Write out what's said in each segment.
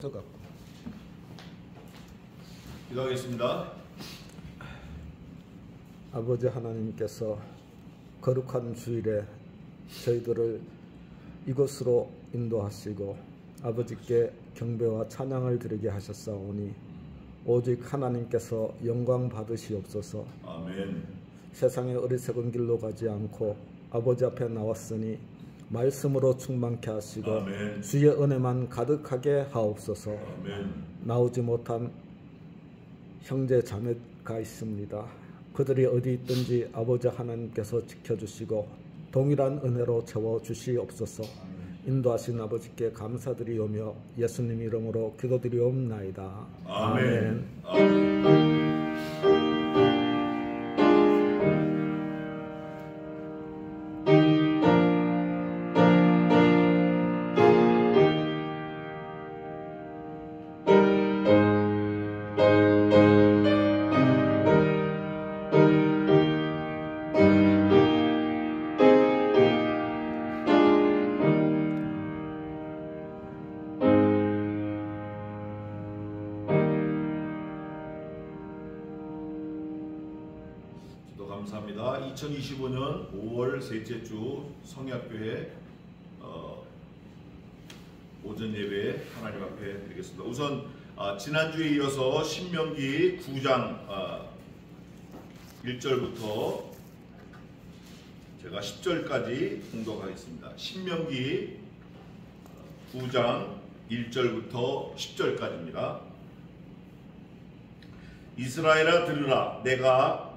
뜨겁고. 기도하겠습니다. 아버지 하나님께서 거룩한 주일에 저희들을 이곳으로 인도하시고 아버지께 경배와 찬양을 드리게 하셨사오니 오직 하나님께서 영광 받으시옵소서. 아멘. 세상의 어리석은 길로 가지 않고 아버지 앞에 나왔으니 말씀으로 충만케 하시고 아멘. 주의 은혜만 가득하게 하옵소서. 아멘. 나오지 못한 형제 자매가 있습니다. 그들이 어디 있든지 아버지 하나님께서 지켜주시고 동일한 은혜로 채워주시옵소서. 인도하신 아버지께 감사드리오며 예수님 이름으로 기도드리옵나이다. 아멘. 아멘. 감사합니다. 2025년 5월 셋째 주 성약교회 오전 예배 하나님 앞에 드리겠습니다. 우선 지난주에 이어서 신명기 9장 1절부터 제가 10절까지 공독하겠습니다. 신명기 9장 1절부터 10절까지입니다. 이스라엘아 들으라. 네가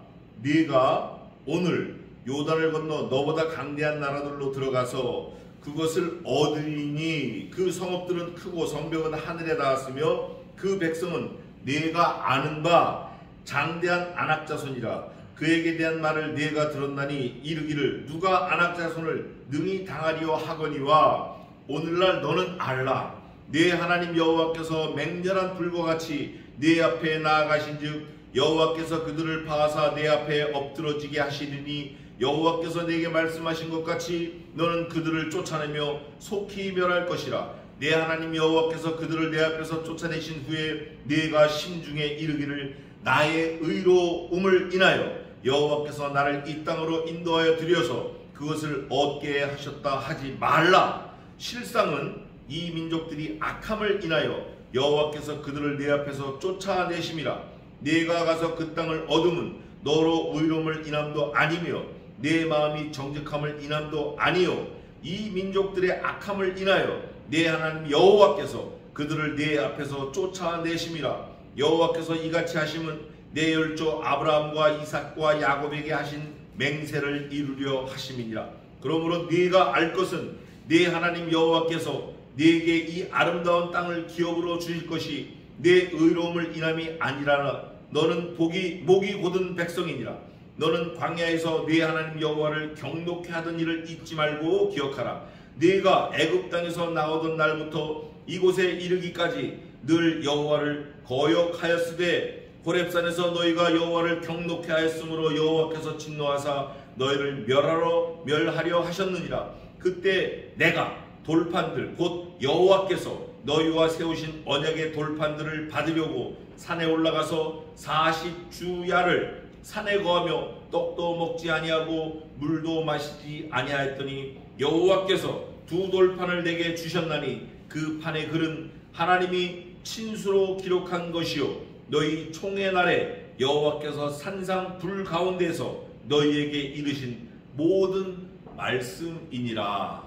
오늘 요단을 건너 너보다 강대한 나라들로 들어가서 그것을 얻으리니 그 성읍들은 크고 성벽은 하늘에 닿았으며 그 백성은 네가 아는 바 장대한 안악자손이라. 그에게 대한 말을 네가 들었나니 이르기를 누가 안악자손을 능히 당하리요 하거니와 오늘날 너는 알라. 네 하나님 여호와께서 맹렬한 불과 같이 네 앞에 나아가신즉 여호와께서 그들을 파하사 내 앞에 엎드러지게 하시리니 여호와께서 내게 말씀하신 것 같이 너는 그들을 쫓아내며 속히 멸할 것이라. 내 하나님 여호와께서 그들을 내 앞에서 쫓아내신 후에 네가 심중에 이르기를 나의 의로움을 인하여 여호와께서 나를 이 땅으로 인도하여 들여서 그것을 얻게 하셨다 하지 말라. 실상은 이 민족들이 악함을 인하여 여호와께서 그들을 내 앞에서 쫓아내심이라. 네가 가서 그 땅을 얻으면 너로 의로움을 인함도 아니며 내 마음이 정직함을 인함도 아니요 이 민족들의 악함을 인하여 내 하나님 여호와께서 그들을 네 앞에서 쫓아내심이라. 여호와께서 이같이 하심은 내 열조 아브라함과 이삭과 야곱에게 하신 맹세를 이루려 하심이니라. 그러므로 네가 알 것은 네 하나님 여호와께서 네게 이 아름다운 땅을 기업으로 주실 것이 내 의로움을 인함이 아니라 너는 목이 곧은 백성이니라. 너는 광야에서 네 하나님 여호와를 경노케 하던 일을 잊지 말고 기억하라. 네가 애굽 땅에서 나오던 날부터 이곳에 이르기까지 늘 여호와를 거역하였으되 호렙산에서 너희가 여호와를 경노케 하였으므로 여호와께서 진노하사 너희를 멸하려 하셨느니라. 그때 내가 돌판들 곧 여호와께서 너희와 세우신 언약의 돌판들을 받으려고 산에 올라가서 40주야를 산에 거하며 떡도 먹지 아니하고 물도 마시지 아니하였더니 여호와께서 두 돌판을 내게 주셨나니 그 판의 글은 하나님이 친수로 기록한 것이요 너희 총의 날에 여호와께서 산상 불 가운데서 너희에게 이르신 모든 말씀이니라.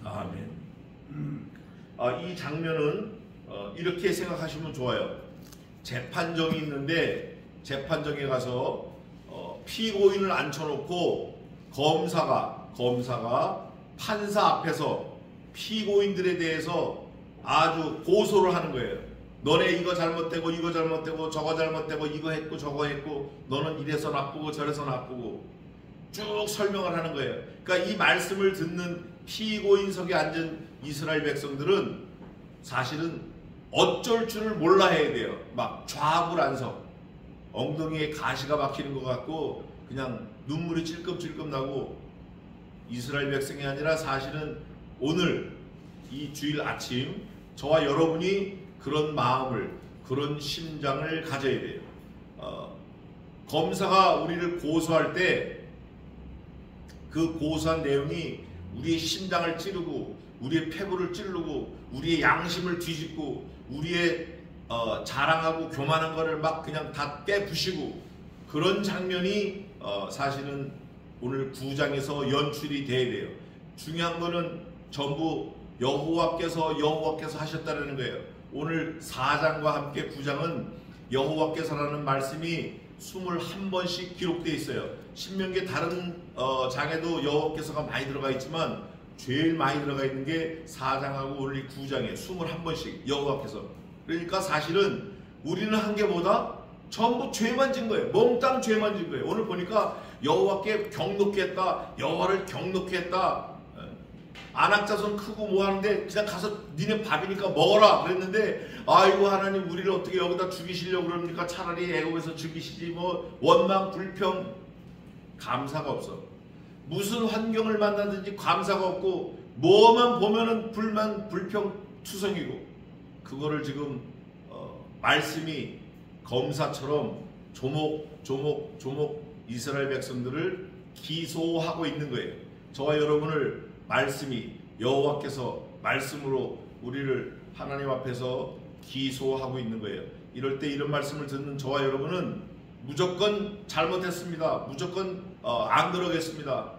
아멘. 이 장면은 이렇게 생각하시면 좋아요. 재판정이 있는데 재판정에 가서 피고인을 앉혀놓고 검사가 판사 앞에서 피고인들에 대해서 아주 고소를 하는 거예요. 너네 이거 잘못되고 이거 잘못되고 저거 잘못되고 이거 했고 저거 했고 너는 이래서 나쁘고 저래서 나쁘고 쭉 설명을 하는 거예요. 그러니까 이 말씀을 듣는 피고인석에 앉은 이스라엘 백성들은 사실은 어쩔 줄을 몰라 해야 돼요. 막 좌불안석, 엉덩이에 가시가 박히는 것 같고 그냥 눈물이 찔끔찔끔 나고 이스라엘 백성이 아니라 사실은 오늘 이 주일 아침 저와 여러분이 그런 마음을, 그런 심장을 가져야 돼요. 검사가 우리를 고소할 때 그 고소한 내용이 우리의 심장을 찌르고 우리의 폐부를 찌르고 우리의 양심을 뒤집고 우리의 자랑하고 교만한 거를 막 그냥 다 깨부시고 그런 장면이 사실은 오늘 9장에서 연출이 돼야 돼요. 중요한 거는 전부 여호와께서 하셨다는 거예요. 오늘 4장과 함께 9장은 여호와께서라는 말씀이 21번씩 기록되어 있어요. 신명기 다른 장에도 여호와께서가 많이 들어가 있지만 제일 많이 들어가 있는 게 4장하고 오늘 9장에 21번씩 여호와께서. 그러니까 사실은 우리는 한 게보다 전부 죄만 진 거예요. 몽땅 죄만 진 거예요. 오늘 보니까 여호와께 경노케 했다. 여호와를 경노케 했다. 안악자손 크고 뭐 하는데 그냥 가서 니네 밥이니까 먹어라 그랬는데 아이고 하나님 우리를 어떻게 여기다 죽이시려고 그럽니까? 차라리 애국에서 죽이시지. 뭐 원망 불평 감사가 없어. 무슨 환경을 만나든지 감사가 없고 뭐만 보면은 불만 불평 투성이고 그거를 지금 말씀이 검사처럼 조목 이스라엘 백성들을 기소하고 있는 거예요. 저와 여러분을 말씀이 여호와께서 말씀으로 우리를 하나님 앞에서 기소하고 있는 거예요. 이럴 때 이런 말씀을 듣는 저와 여러분은 무조건 잘못했습니다. 무조건 안 그러겠습니다.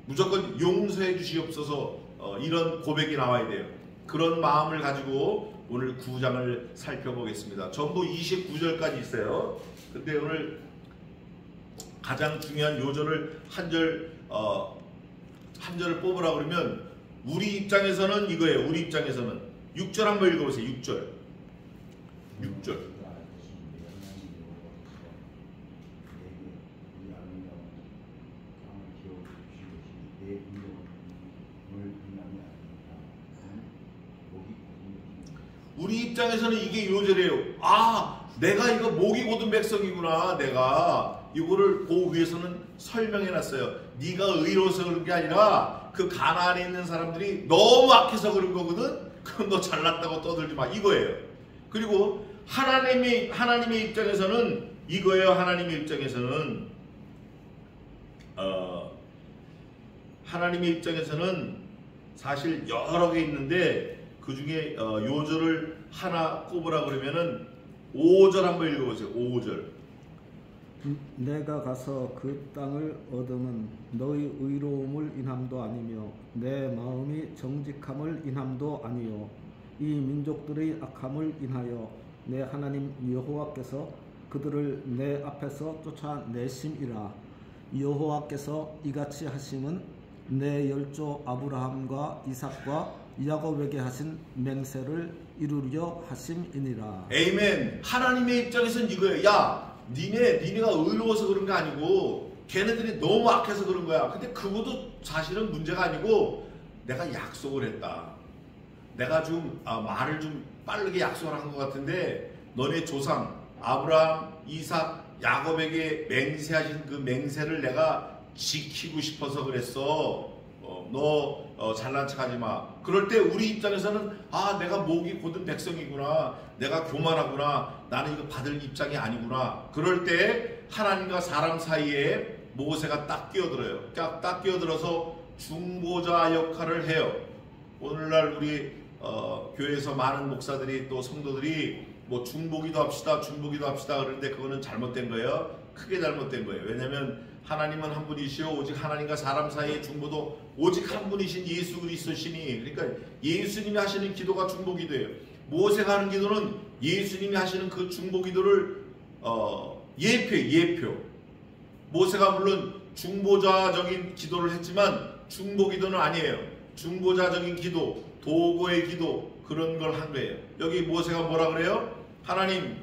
무조건 용서해 주시옵소서. 이런 고백이 나와야 돼요. 그런 마음을 가지고 오늘 9장을 살펴보겠습니다. 전부 29절까지 있어요. 근데 오늘 가장 중요한 요절을 한 절을 뽑으라 그러면 우리 입장에서는 이거예요. 우리 입장에서는 6절 한번 읽어보세요. 6절. 우리 입장에서는 이게 요절이에요. 아, 내가 이거 목이 곧은 백성이구나. 내가 이거를 그 위에서는 설명해놨어요. 네가 의로워서 그런 게 아니라 그 가나안에 있는 사람들이 너무 악해서 그런 거거든. 그럼 너 잘났다고 떠들지 마. 이거예요. 그리고 하나님의 입장에서는 이거예요. 하나님의 입장에서는 하나님의 입장에서는 사실 여러 개 있는데 그 중에 요절을 하나 꼽으라 그러면은 5절 한번 읽어보세요. 5절. 내가 가서 그 땅을 얻으면 너희 의로움을 인함도 아니며 내 마음이 정직함을 인함도 아니요 이 민족들의 악함을 인하여 내 하나님 여호와께서 그들을 내 앞에서 쫓아내심이라. 여호와께서 이같이 하심은 내 열조 아브라함과 이삭과 야곱에게 하신 맹세를 이루려 하심이니라. 에이멘. 하나님의 입장에서는 이거예요. 야, 니네가 의로워서 그런 거 아니고 걔네들이 너무 악해서 그런 거야. 근데 그것도 사실은 문제가 아니고 내가 약속을 했다. 내가 좀 말을 좀 빠르게 약속을 한 것 같은데 너네 조상 아브라함, 이삭, 야곱에게 맹세하신 그 맹세를 내가 지키고 싶어서 그랬어. 너 잘난 척하지 마. 그럴 때 우리 입장에서는 아, 내가 목이 곧은 백성이구나. 내가 교만하구나. 나는 이거 받을 입장이 아니구나. 그럴 때 하나님과 사람 사이에 모세가 딱 끼어들어요. 딱 끼어들어서 중보자 역할을 해요. 오늘날 우리 교회에서 많은 목사들이 또 성도들이 뭐 중보기도 합시다 그러는데 그거는 잘못된 거예요. 크게 잘못된 거예요. 왜냐하면 하나님은 한 분이시오. 오직 하나님과 사람 사이의 중보도 오직 한 분이신 예수 그리스도시니. 그러니까 예수님이 하시는 기도가 중보기도예요. 모세가 하는 기도는 예수님이 하시는 그 중보기도를 예표. 모세가 물론 중보자적인 기도를 했지만 중보기도는 아니에요. 중보자적인 기도, 도구의 기도, 그런 걸 한 거예요. 여기 모세가 뭐라 그래요? 하나님,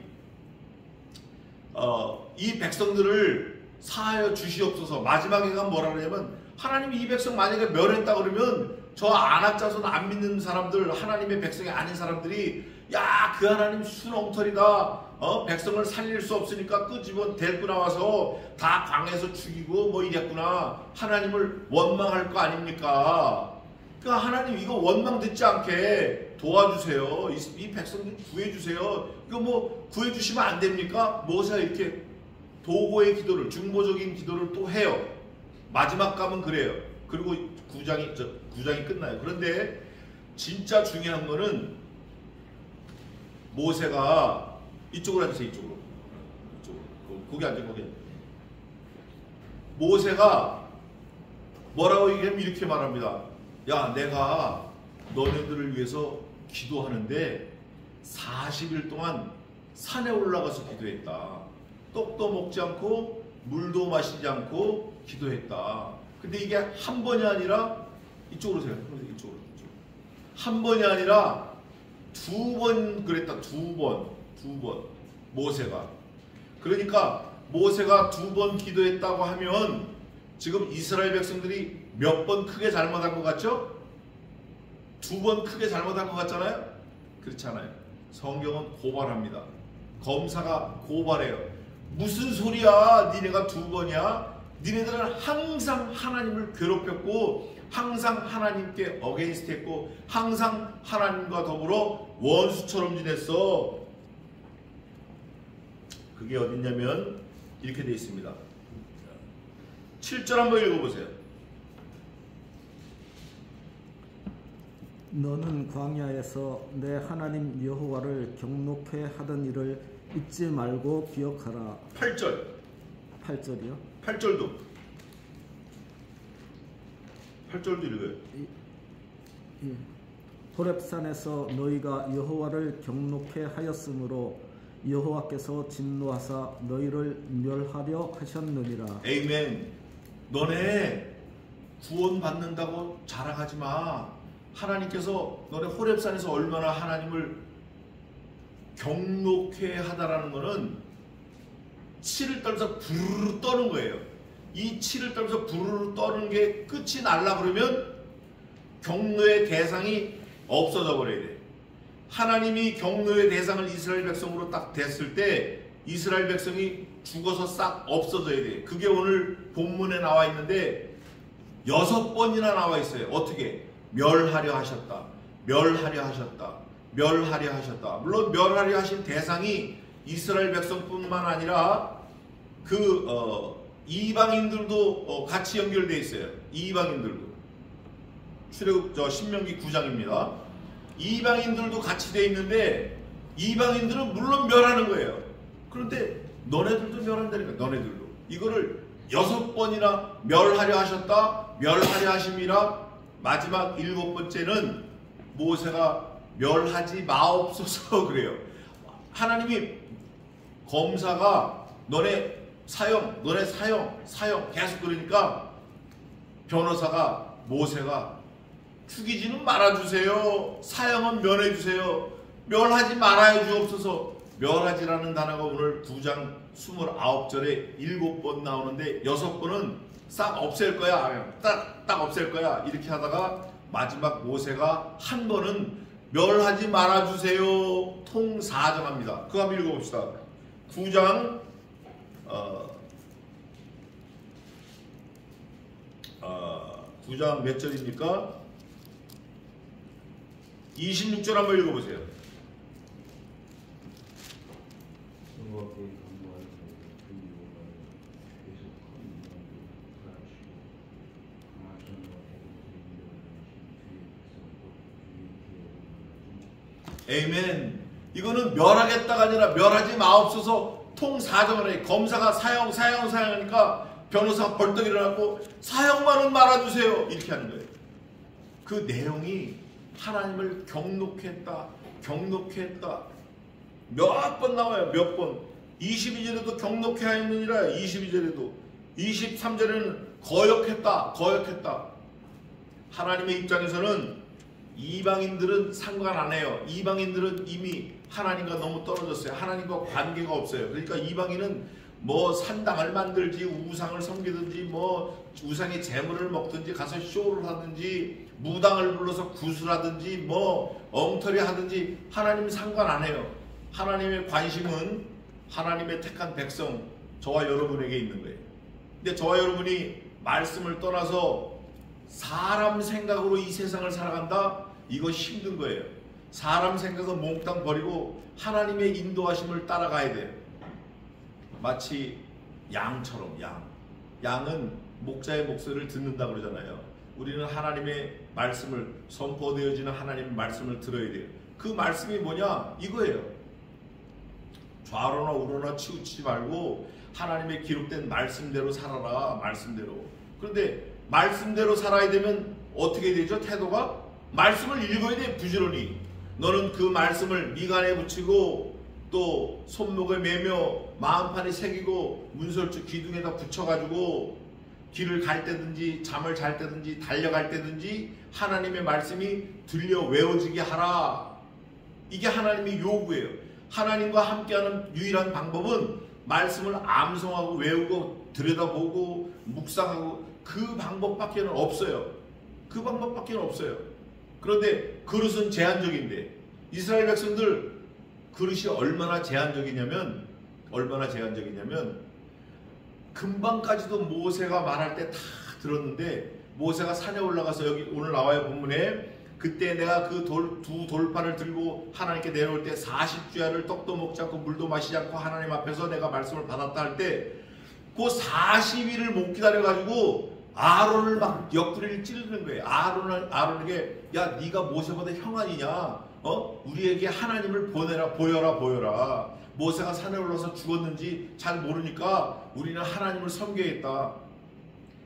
이 백성들을 사하여 주시옵소서. 마지막에 가면 뭐라 그러냐면 하나님이 이 백성 만약에 멸했다 그러면 저 안악자손 안 믿는 사람들, 하나님의 백성이 아닌 사람들이 야, 그 하나님 순엉터리다. 백성을 살릴 수 없으니까 끄집어 데리고 나와서 다 광에서 죽이고 뭐 이랬구나. 하나님을 원망할 거 아닙니까? 그러니까 하나님 이거 원망 듣지 않게 도와주세요. 이 백성들 구해주세요. 이거 뭐 구해주시면 안 됩니까? 모세가 이렇게 도고의 기도를, 중보적인 기도를 또 해요. 마지막 감은 그래요. 그리고 구장이 끝나요. 그런데 진짜 중요한 거는 모세가 이쪽으로 앉으세요. 이쪽으로. 거기 앉아, 거기. 모세가 뭐라고 얘기하면 이렇게 말합니다. 야, 내가 너네들을 위해서 기도하는데 40일 동안 산에 올라가서 기도했다. 떡도 먹지 않고 물도 마시지 않고 기도했다. 근데 이게 한 번이 아니라 이쪽으로 오세요. 이쪽으로. 한 번이 아니라 2번 그랬다. 2번. 모세가. 그러니까 모세가 2번 기도했다고 하면 지금 이스라엘 백성들이 몇 번 크게 잘못한 것 같죠? 2번 크게 잘못한 것 같잖아요? 그렇지 않아요. 성경은 고발합니다. 검사가 고발해요. 무슨 소리야? 니네가 2번이야? 니네들은 항상 하나님을 괴롭혔고 항상 하나님께 어게인스트 했고 항상 하나님과 더불어 원수처럼 지냈어. 그게 어딨냐면 이렇게 되어 있습니다. 7절 한번 읽어보세요. 너는 광야에서 내 하나님 여호와를 경노케 하던 일을 잊지 말고 기억하라. 8절이요? 8절도 읽어요. 호렙산에서 너희가 여호와를 경노케 하였으므로 여호와께서 진노하사 너희를 멸하려 하셨느니라. 에이멘. 너네 구원 받는다고 자랑하지 마. 하나님께서 너네 호렙산에서 얼마나 하나님을 경노케 하다라는 거는 치를 떨면서 부르르 떠는 거예요. 이 치를 떨면서 부르르 떠는 게 끝이 날라 그러면 경노의 대상이 없어져 버려야 돼. 하나님이 경노의 대상을 이스라엘 백성으로 딱 됐을 때 이스라엘 백성이 죽어서 싹 없어져야 돼. 그게 오늘 본문에 나와 있는데 6번이나 나와 있어요. 어떻게? 멸하려 하셨다. 멸하려 하셨다. 멸하려 하셨다. 물론 멸하려 하신 대상이 이스라엘 백성뿐만 아니라 이방인들도 같이 연결되어 있어요. 이방인들도. 신명기 9장입니다. 이방인들도 같이 되어 있는데 이방인들은 물론 멸하는 거예요. 그런데 너네들도 멸한다니까. 너네들도. 이거를 6번이나 멸하려 하셨다. 멸하려 하심이라. 마지막 7번째는 모세가 멸하지 마옵소서 그래요. 하나님이 검사가 너네 사형 계속 그러니까 변호사가 모세가 죽이지는 말아주세요. 사형은 면해주세요. 멸하지 말아야 주옵소서. 멸하지라는 단어가 오늘 9장 29절에 7번 나오는데 6번은 싹 없앨 거야. 딱 없앨 거야. 이렇게 하다가 마지막 모세가 한 번은 멸하지 말아주세요. 통사정합니다. 그거 한번 읽어봅시다. 9장 9장 몇 절입니까? 26절 한번 읽어보세요. 에이멘. 이거는 멸하겠다가 아니라 멸하지 마옵소서 통사정을 해. 검사가 사형하니까 변호사가 벌떡 일어나고 사형만은 말아주세요. 이렇게 하는 거예요. 그 내용이 하나님을 경노케 했다. 몇 번 나와요. 몇 번. 22절에도 경노케 하였느니라. 22절에도. 23절에는 거역했다. 하나님의 입장에서는 이방인들은 상관 안 해요. 이방인들은 이미 하나님과 너무 떨어졌어요. 하나님과 관계가 없어요. 그러니까 이방인은 뭐 산당을 만들지 우상을 섬기든지 뭐 우상의 재물을 먹든지 가서 쇼를 하든지 무당을 불러서 구슬하든지 뭐 엉터리 하든지 하나님 상관 안 해요. 하나님의 관심은 하나님의 택한 백성 저와 여러분에게 있는 거예요. 근데 저와 여러분이 말씀을 떠나서 사람 생각으로 이 세상을 살아간다? 이거 힘든 거예요. 사람 생각은 몽땅 버리고 하나님의 인도하심을 따라가야 돼요. 마치 양처럼. 양은 목자의 목소리를 듣는다 그러잖아요. 우리는 하나님의 말씀을, 선포되어지는 하나님의 말씀을 들어야 돼요. 그 말씀이 뭐냐? 이거예요. 좌로나 우로나 치우치지 말고 하나님의 기록된 말씀대로 살아라. 말씀대로. 그런데 말씀대로 살아야 되면 어떻게 되죠? 태도가? 말씀을 읽어야 돼. 부지런히. 너는 그 말씀을 미간에 붙이고 또 손목에 매며 마음판에 새기고 문설주 기둥에다 붙여가지고 길을 갈 때든지 잠을 잘 때든지 달려갈 때든지 하나님의 말씀이 들려 외워지게 하라. 이게 하나님의 요구예요. 하나님과 함께하는 유일한 방법은 말씀을 암송하고 외우고 들여다보고 묵상하고 그 방법밖에는 없어요. 그 방법밖에는 없어요. 그런데 그릇은 제한적인데 이스라엘 백성들 그릇이 얼마나 제한적이냐면 금방까지도 모세가 말할 때 다 들었는데 모세가 산에 올라가서 여기 오늘 나와요 본문에 그때 내가 그 두 돌판을 들고 하나님께 내려올 때 40주야를 떡도 먹지 않고 물도 마시지 않고 하나님 앞에서 내가 말씀을 받았다 할 때 그 40일을 못 기다려가지고 아론을 막 옆구리를 찌르는 거예요. 아론에게 야 네가 모세보다 형 아니냐? 우리에게 하나님을 보여라. 모세가 산에 올라서 죽었는지 잘 모르니까 우리는 하나님을 섬겨야겠다.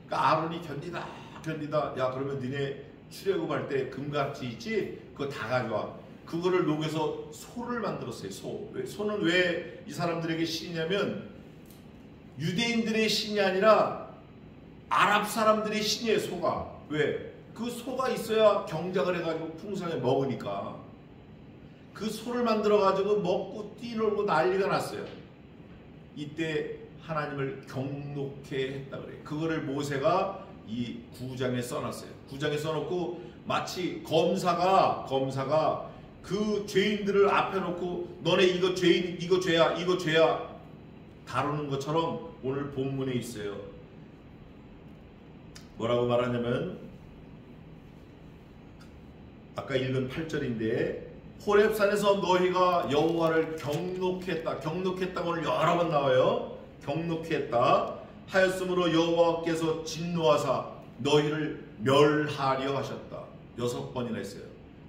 그러니까 아론이 견디다. 야 그러면 니네 출애굽할 때 금같이 있지? 그거 다 가져와. 그거를 녹여서 소를 만들었어요. 소는 왜 이 사람들에게 신이냐면 유대인들의 신이 아니라 아랍 사람들의 신이에요. 소가. 왜? 그 소가 있어야 경작을 해가지고 풍성하게 먹으니까. 그 소를 만들어가지고 먹고 뛰놀고 난리가 났어요. 이때 하나님을 경록해 했다 그래요. 그거를 모세가 이 9장에 써놨어요. 9장에 써놓고 마치 검사가 그 죄인들을 앞에 놓고 너네 이거 죄인, 이거 죄야 다루는 것처럼 오늘 본문에 있어요. 뭐라고 말하냐면 아까 읽은 8절인데 호렙산에서 너희가 여호와를 경록했다. 경록했다고 오늘 여러 번 나와요. 경록했다 하였으므로 여호와께서 진노하사 너희를 멸하려 하셨다. 6번이나 했어요.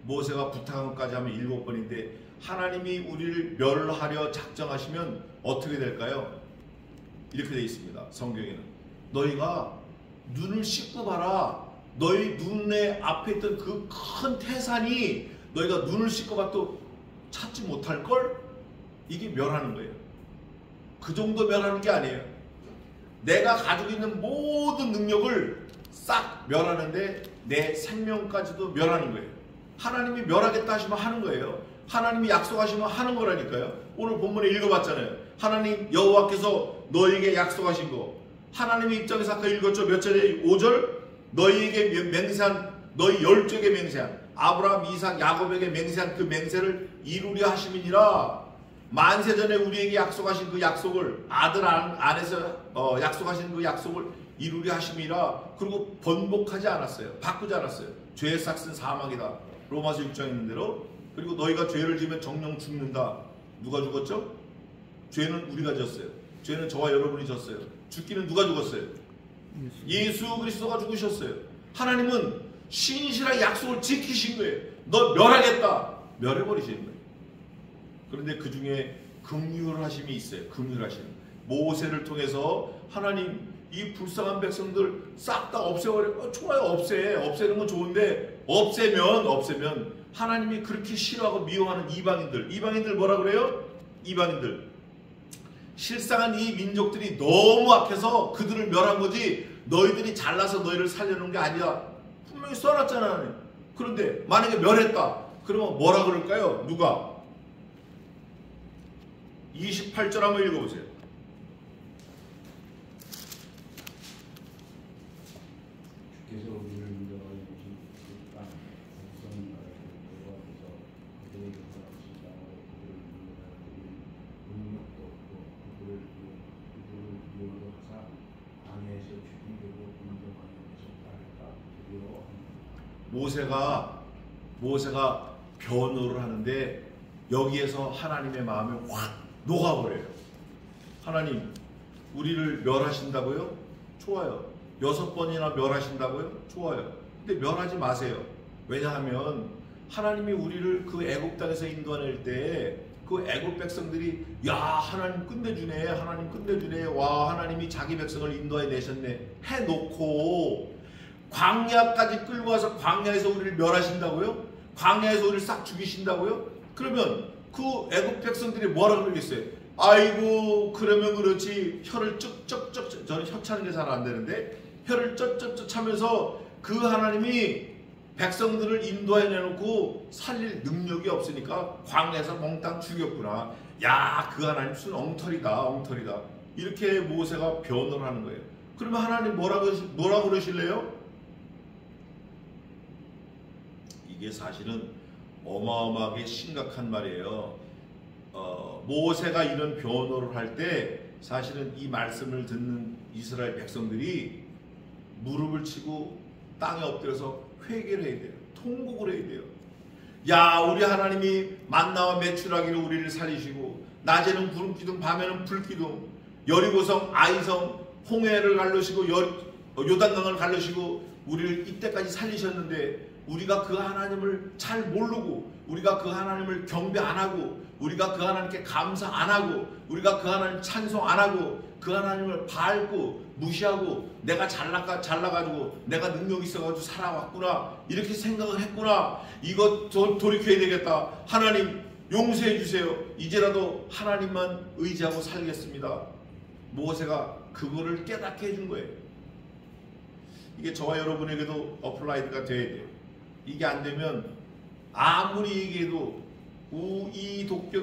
모세가 부탁한 것까지 하면 7번인데 하나님이 우리를 멸하려 작정하시면 어떻게 될까요? 이렇게 되어 있습니다. 성경에는 너희가 눈을 씻고 봐라. 너희 눈에 앞에 있던 그 큰 태산이 너희가 눈을 씻고 봐도 찾지 못할걸? 이게 멸하는 거예요. 그 정도 멸하는 게 아니에요. 내가 가지고 있는 모든 능력을 싹 멸하는데 내 생명까지도 멸하는 거예요. 하나님이 멸하겠다 하시면 하는 거예요. 하나님이 약속하시면 하는 거라니까요. 오늘 본문에 읽어봤잖아요. 하나님 여호와께서 너희에게 약속하신 거. 하나님의 입장에서 아까 읽었죠. 몇 절에 5절 너희에게 맹세한 너희 12개 맹세한 아브라함, 이삭, 야곱에게 맹세한 그 맹세를 이루려 하심이니라. 만세전에 우리에게 약속하신 그 약속을 아들 안에서 약속하신 그 약속을 이루려 하심이라. 그리고 번복하지 않았어요. 바꾸지 않았어요. 죄의 삭은 사망이다. 로마서 6장에 있는 대로. 그리고 너희가 죄를 지으면 정령 죽는다. 누가 죽었죠? 죄는 우리가 졌어요. 죄는 저와 여러분이 졌어요. 죽기는 누가 죽었어요? 예수 그리스도가 죽으셨어요. 하나님은 신실하게 약속을 지키신 거예요. 너 멸하겠다. 멸해버리시는 거예요. 그런데 그 중에 긍휼하심이 있어요. 긍휼하심. 모세를 통해서 하나님 이 불쌍한 백성들 싹 다 없애버려. 좋아요. 없애는 건 좋은데 없애면 하나님이 그렇게 싫어하고 미워하는 이방인들 뭐라 그래요? 이방인들. 실상은 이 민족들이 너무 악해서 그들을 멸한 거지 너희들이 잘나서 너희를 살려놓은 게 아니야. 분명히 써놨잖아. 그런데 만약에 멸했다. 그러면 뭐라 그럴까요? 누가? 28절 한번 읽어보세요. 주께서 우리를 인도하여 주신 그 땅, 백성인 나라를 여호와께서 그들에게 허락하신 땅으로 그들을 인도하여 능력도 없고 그들을 미워도 하사 광야에서 죽이려고 인도하여 계셨다 할까? 드디어 모세가 변호를 하는데 여기에서 하나님의 마음이 확 녹아버려요. 하나님, 우리를 멸하신다고요? 좋아요. 6번이나 멸하신다고요? 좋아요. 근데 멸하지 마세요. 왜냐하면 하나님이 우리를 그 애굽 땅에서 인도해낼 때 그 애굽 백성들이 야, 하나님 끝내주네, 하나님 끝내주네, 와, 하나님이 자기 백성을 인도해 내셨네 해놓고 광야까지 끌고 와서 광야에서 우리를 멸하신다고요? 광야에서 우리를 싹 죽이신다고요? 그러면 그 애굽 백성들이 뭐라 그러겠어요? 아이고, 그러면 그렇지. 혀를 쩍쩍쩍, 저는 혀 차는 게 잘 안 되는데 혀를 쩍쩍쩍 차면서 그 하나님이 백성들을 인도해 내놓고 살릴 능력이 없으니까 광야에서 몽땅 죽였구나. 야, 그 하나님 순 엉터리다, 엉터리다. 이렇게 모세가 변호를 하는 거예요. 그러면 하나님 뭐라고 그러실래요? 이게 사실은 어마어마하게 심각한 말이에요. 모세가 이런 변호를 할 때 사실은 이 말씀을 듣는 이스라엘 백성들이 무릎을 치고 땅에 엎드려서 회개를 해야 돼요. 통곡을 해야 돼요. 야, 우리 하나님이 만나와 메추라기로 우리를 살리시고 낮에는 구름 기둥, 밤에는 불 기둥, 여리고성, 아이성, 홍해를 갈르시고 요단강을 갈르시고 우리를 이때까지 살리셨는데 우리가 그 하나님을 잘 모르고 우리가 그 하나님을 경배 안 하고 우리가 그 하나님께 감사 안 하고 우리가 그 하나님 찬송 안 하고 그 하나님을 밟고 무시하고 내가 잘나가지고 내가 능력 있어가지고 살아왔구나 이렇게 생각을 했구나. 이거 돌이켜야 되겠다. 하나님 용서해 주세요. 이제라도 하나님만 의지하고 살겠습니다. 모세가 그거를 깨닫게 해준 거예요. 이게 저와 여러분에게도 어플라이드가 돼야 돼요. 이게 안 되면 아무리 얘기해도 우이독병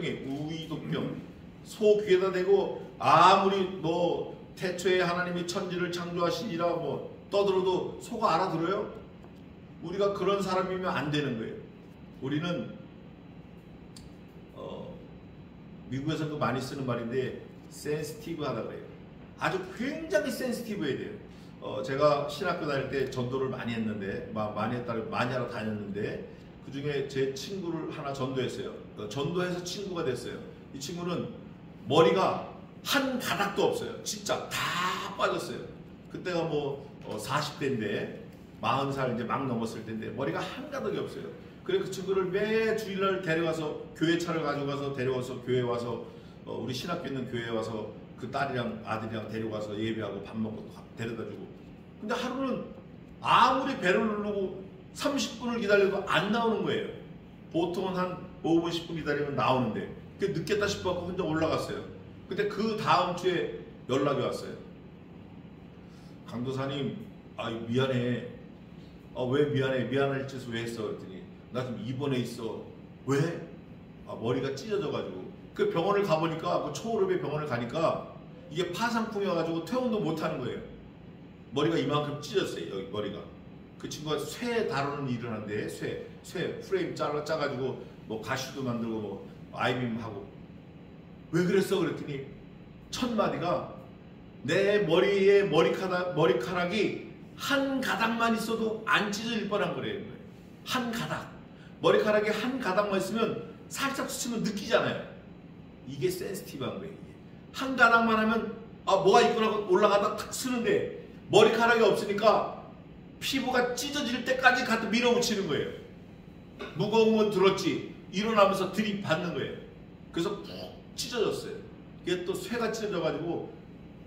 소 귀에다 대고 아무리 뭐 태초에 하나님이 천지를 창조하시니라 뭐 떠들어도 소가 알아들어요? 우리가 그런 사람이면 안 되는 거예요. 우리는 미국에서도 많이 쓰는 말인데 센시티브하다 그래요. 아주 굉장히 센시티브해야 돼요. 제가 신학교 다닐 때 전도를 많이 했는데 많이 하러 다녔는데 그 중에 제 친구를 하나 전도했어요. 전도해서 친구가 됐어요. 이 친구는 머리가 한 가닥도 없어요. 진짜 다 빠졌어요. 그때가 뭐 40대인데 40살 이제 막 넘었을 때인데 머리가 한 가닥이 없어요. 그래 그 친구를 매 주일날 데려가서 교회 차를 가져가서 데려와서 교회 와서 우리 신학교 있는 교회에 와서 그 딸이랑 아들이랑 데려가서 예배하고 밥 먹고 데려다주고. 근데 하루는 아무리 배를 누르고 30분을 기다려도 안 나오는 거예요. 보통은 한 5분 10분 기다리면 나오는데 늦겠다 싶어서 혼자 올라갔어요. 근데 그 다음 주에 연락이 왔어요. 강도사님, 미안해. 왜 미안해? 미안할 짓을 왜 했어? 그랬더니 나 지금 입원해 있어. 왜? 머리가 찢어져가지고. 그 병원을 가보니까 그 초호흡의 병원을 가니까 이게 파상풍이어가지고 퇴원도 못하는 거예요. 머리가 이만큼 찢어졌어요. 여기 머리가. 그 친구가 쇠 다루는 일을 하는데 쇠 프레임 짜가지고 뭐 가시도 만들고 뭐 아이빔 하고. 왜 그랬어? 그랬더니 첫 마디가 내 머리에 머리카락이 한 가닥만 있어도 안 찢어질 뻔한 거래요. 한 가닥. 머리카락이 한 가닥만 있으면 살짝 스치면 느끼잖아요. 이게 센시티브한 거예요. 한 가닥만 하면 뭐가 있구나 올라가다 탁 쓰는데 머리카락이 없으니까 피부가 찢어질 때까지 갖다 밀어붙이는 거예요. 무거운 건 들었지 일어나면서 들이받는 거예요. 그래서 푹 찢어졌어요. 이게 또 쇠가 찢어져가지고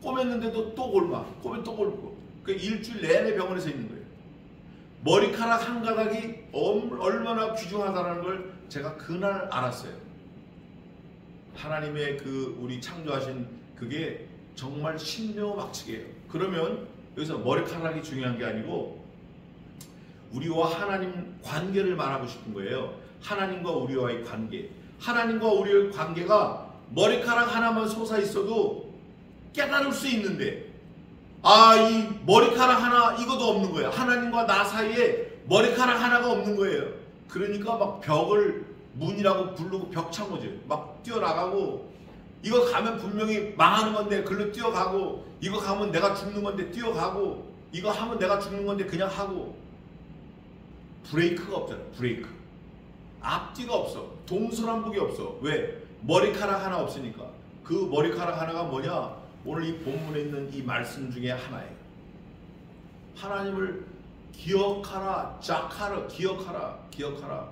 꼬맸는데도 또 꼬면 또 골고. 그 일주일 내내 병원에서 있는 거예요. 머리카락 한 가닥이 얼마나 귀중하다는 걸 제가 그날 알았어요. 하나님의 그 우리 창조하신 그게 정말 신묘막측이에요. 그러면 여기서 머리카락이 중요한 게 아니고 우리와 하나님 관계를 말하고 싶은 거예요. 하나님과 우리와의 관계. 하나님과 우리의 관계가 머리카락 하나만 솟아 있어도 깨달을 수 있는데 이 머리카락 하나 이것도 없는 거예요. 하나님과 나 사이에 머리카락 하나가 없는 거예요. 그러니까 막 벽을 문이라고 부르고 벽 찬 거죠. 막 뛰어나가고 이거 가면 분명히 망하는 건데 글로 뛰어가고 이거 가면 내가 죽는 건데 뛰어가고 이거 하면 내가 죽는 건데 그냥 하고 브레이크가 없잖아. 브레이크. 앞뒤가 없어. 동서남북이 없어. 왜? 머리카락 하나 없으니까. 그 머리카락 하나가 뭐냐? 오늘 이 본문에 있는 이 말씀 중에 하나예요. 하나님을 기억하라, 자카라, 기억하라, 기억하라.